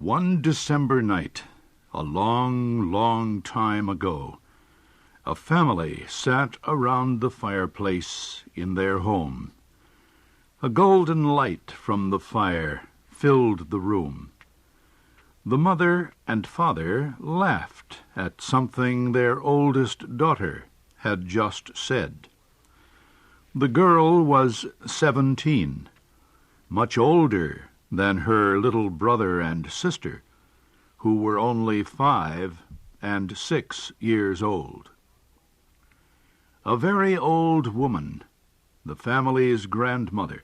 One December night, a long, long time ago, a family sat around the fireplace in their home. A golden light from the fire filled the room. The mother and father laughed at something their oldest daughter had just said. The girl was 17, much older than her little brother and sister, who were only 5 and 6 years old. A very old woman, the family's grandmother,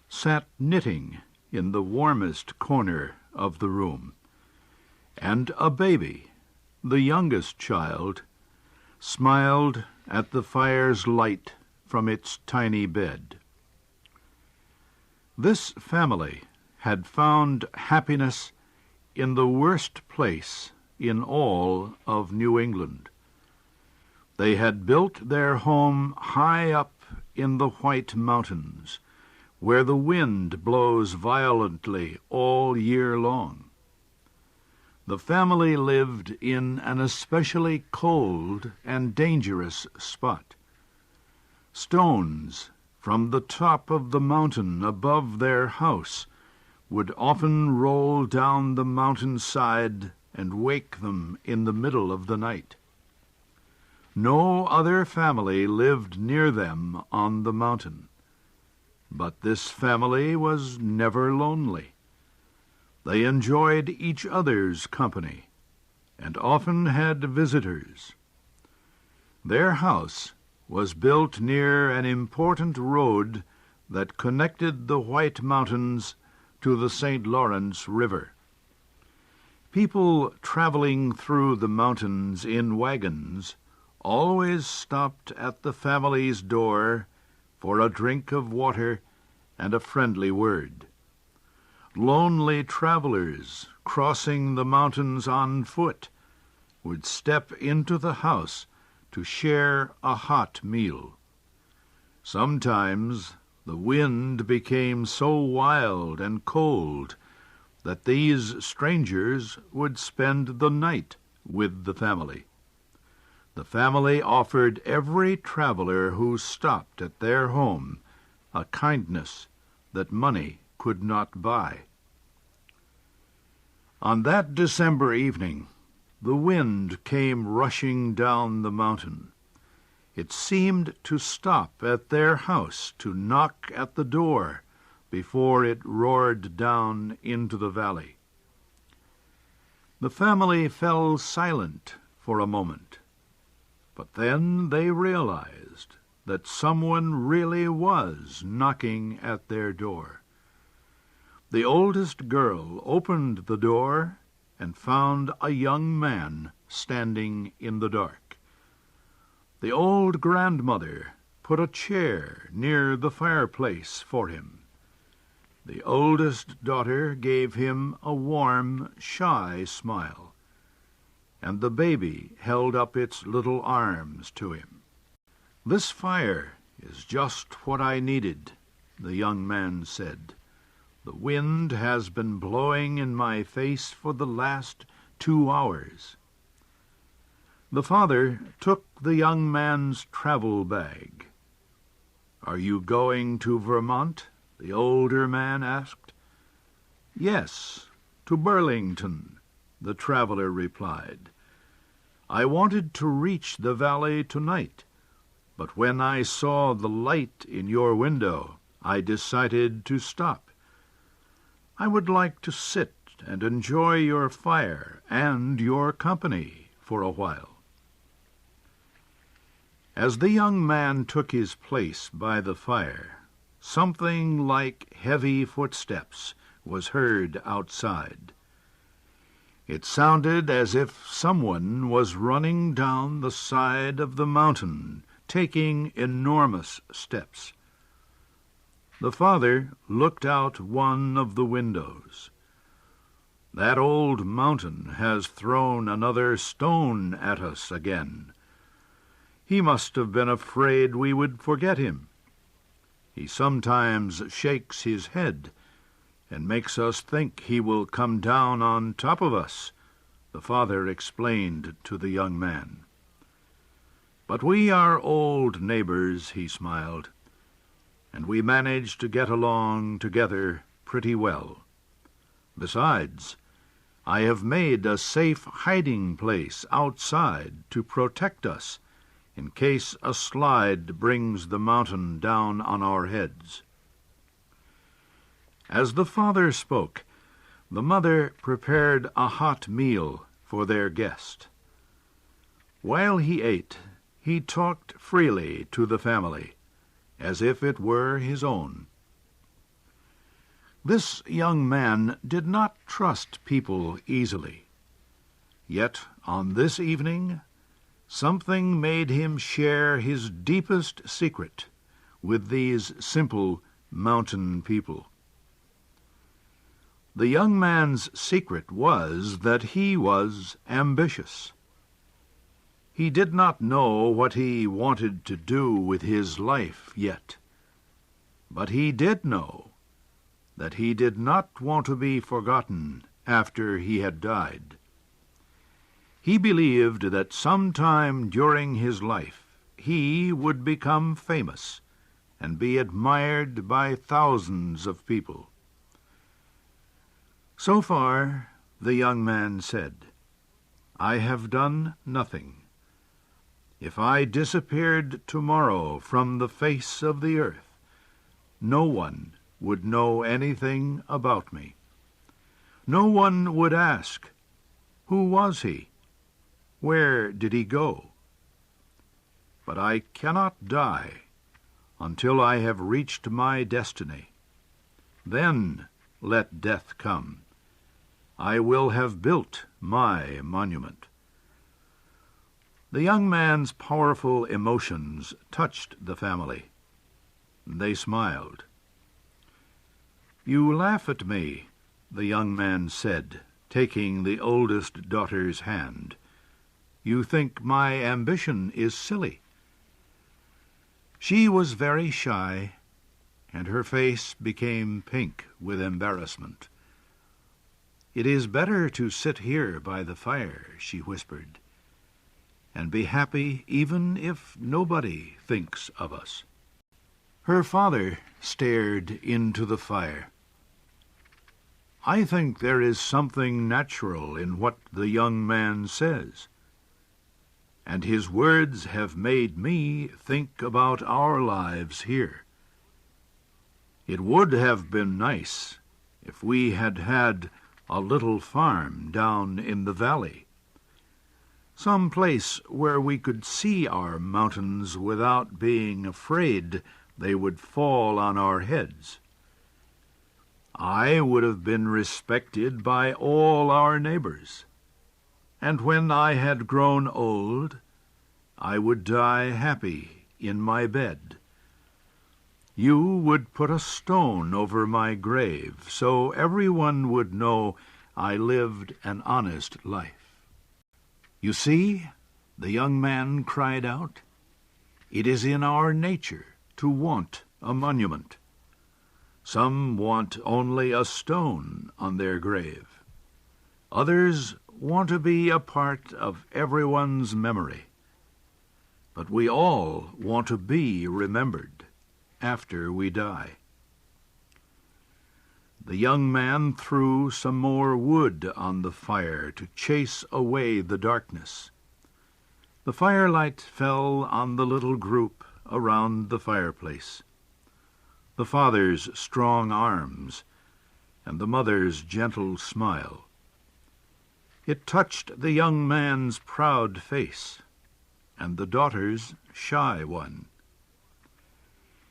sat knitting in the warmest corner of the room, and a baby, the youngest child, smiled at the fire's light from its tiny bed. This family had found happiness in the worst place in all of New England. They had built their home high up in the White Mountains, where the wind blows violently all year long. The family lived in an especially cold and dangerous spot. Stones from the top of the mountain above their house would often roll down the mountainside and wake them in the middle of the night. No other family lived near them on the mountain, but this family was never lonely. They enjoyed each other's company and often had visitors. Their house was built near an important road that connected the White Mountains to the St. Lawrence River. People traveling through the mountains in wagons always stopped at the family's door for a drink of water and a friendly word. Lonely travelers crossing the mountains on foot would step into the house to share a hot meal. Sometimes the wind became so wild and cold that these strangers would spend the night with the family. The family offered every traveler who stopped at their home a kindness that money could not buy. On that December evening, the wind came rushing down the mountain. It seemed to stop at their house to knock at the door before it roared down into the valley. The family fell silent for a moment, but then they realized that someone really was knocking at their door. The oldest girl opened the door and found a young man standing in the dark. The old grandmother put a chair near the fireplace for him. The oldest daughter gave him a warm, shy smile, and the baby held up its little arms to him. "This fire is just what I needed," the young man said. "The wind has been blowing in my face for the last 2 hours." The father took the young man's travel bag. "Are you going to Vermont?" the older man asked. "Yes, to Burlington," the traveler replied. "I wanted to reach the valley tonight, but when I saw the light in your window, I decided to stop. I would like to sit and enjoy your fire and your company for a while." As the young man took his place by the fire, something like heavy footsteps was heard outside. It sounded as if someone was running down the side of the mountain, taking enormous steps. The father looked out one of the windows. "That old mountain has thrown another stone at us again. He must have been afraid we would forget him. He sometimes shakes his head and makes us think he will come down on top of us," the father explained to the young man. "But we are old neighbors," he smiled, "and we manage to get along together pretty well. Besides, I have made a safe hiding place outside to protect us in case a slide brings the mountain down on our heads." As the father spoke, the mother prepared a hot meal for their guest. While he ate, he talked freely to the family, as if it were his own. This young man did not trust people easily. Yet on this evening, something made him share his deepest secret with these simple mountain people. The young man's secret was that he was ambitious. He did not know what he wanted to do with his life yet, but he did know that he did not want to be forgotten after he had died. He believed that sometime during his life he would become famous and be admired by thousands of people. So far, the young man said, "I have done nothing. If I disappeared tomorrow from the face of the earth, no one would know anything about me. No one would ask, 'Who was he? Where did he go?' But I cannot die until I have reached my destiny. Then let death come. I will have built my monument." The young man's powerful emotions touched the family. They smiled. "You laugh at me," the young man said, taking the oldest daughter's hand. "You think my ambition is silly." She was very shy, and her face became pink with embarrassment. "It is better to sit here by the fire," she whispered, "and be happy even if nobody thinks of us." Her father stared into the fire. "I think there is something natural in what the young man says, and his words have made me think about our lives here. It would have been nice if we had had a little farm down in the valley, some place where we could see our mountains without being afraid they would fall on our heads. I would have been respected by all our neighbors, and when I had grown old, I would die happy in my bed. You would put a stone over my grave, so everyone would know I lived an honest life." "You see," the young man cried out, "it is in our nature to want a monument. Some want only a stone on their grave. Others want to be a part of everyone's memory. But we all want to be remembered after we die." The young man threw some more wood on the fire to chase away the darkness. The firelight fell on the little group around the fireplace. The father's strong arms and the mother's gentle smile. It touched the young man's proud face and the daughter's shy one.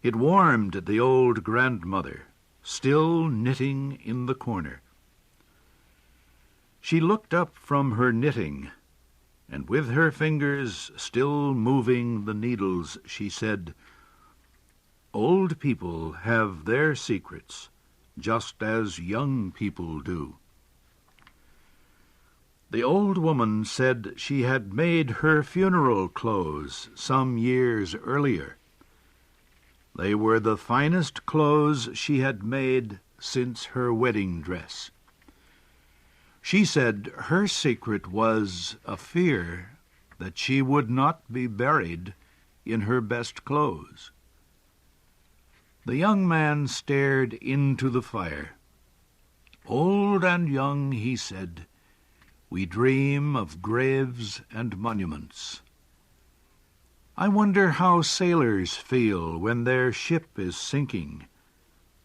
It warmed the old grandmother, still knitting in the corner. She looked up from her knitting, and with her fingers still moving the needles, she said, "Old people have their secrets, just as young people do." The old woman said she had made her funeral clothes some years earlier. They were the finest clothes she had made since her wedding dress. She said her secret was a fear that she would not be buried in her best clothes. The young man stared into the fire. "Old and young," he said, "we dream of graves and monuments. I wonder how sailors feel when their ship is sinking,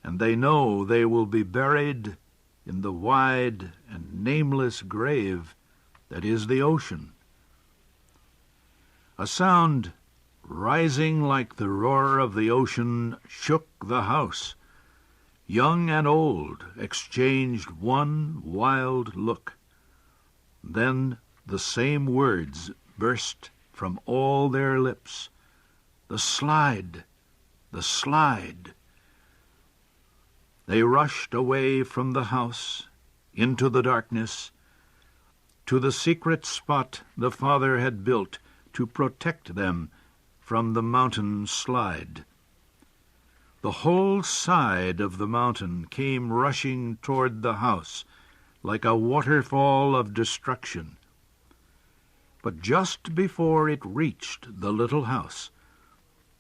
and they know they will be buried in the wide and nameless grave that is the ocean." A sound rising like the roar of the ocean shook the house. Young and old exchanged one wild look. Then the same words burst from all their lips. "The slide! The slide!" They rushed away from the house, into the darkness, to the secret spot the father had built to protect them from the mountain slide. The whole side of the mountain came rushing toward the house like a waterfall of destruction. But just before it reached the little house,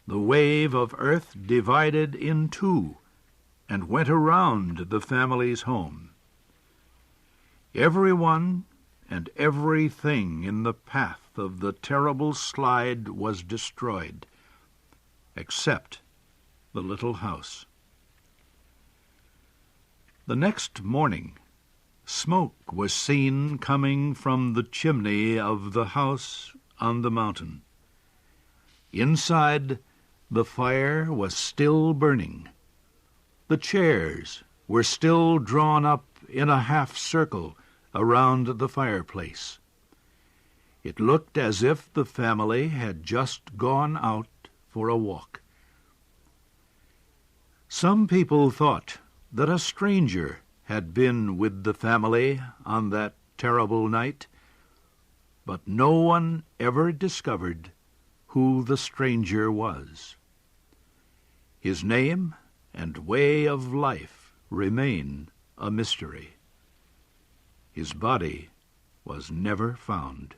the wave of earth divided in two and went around the family's home. Everyone and everything in the path of the terrible slide was destroyed, except the little house. The next morning, smoke was seen coming from the chimney of the house on the mountain. Inside, the fire was still burning. The chairs were still drawn up in a half circle around the fireplace. It looked as if the family had just gone out for a walk. Some people thought that a stranger had been with the family on that terrible night, but no one ever discovered who the stranger was. His name and way of life remain a mystery. His body was never found.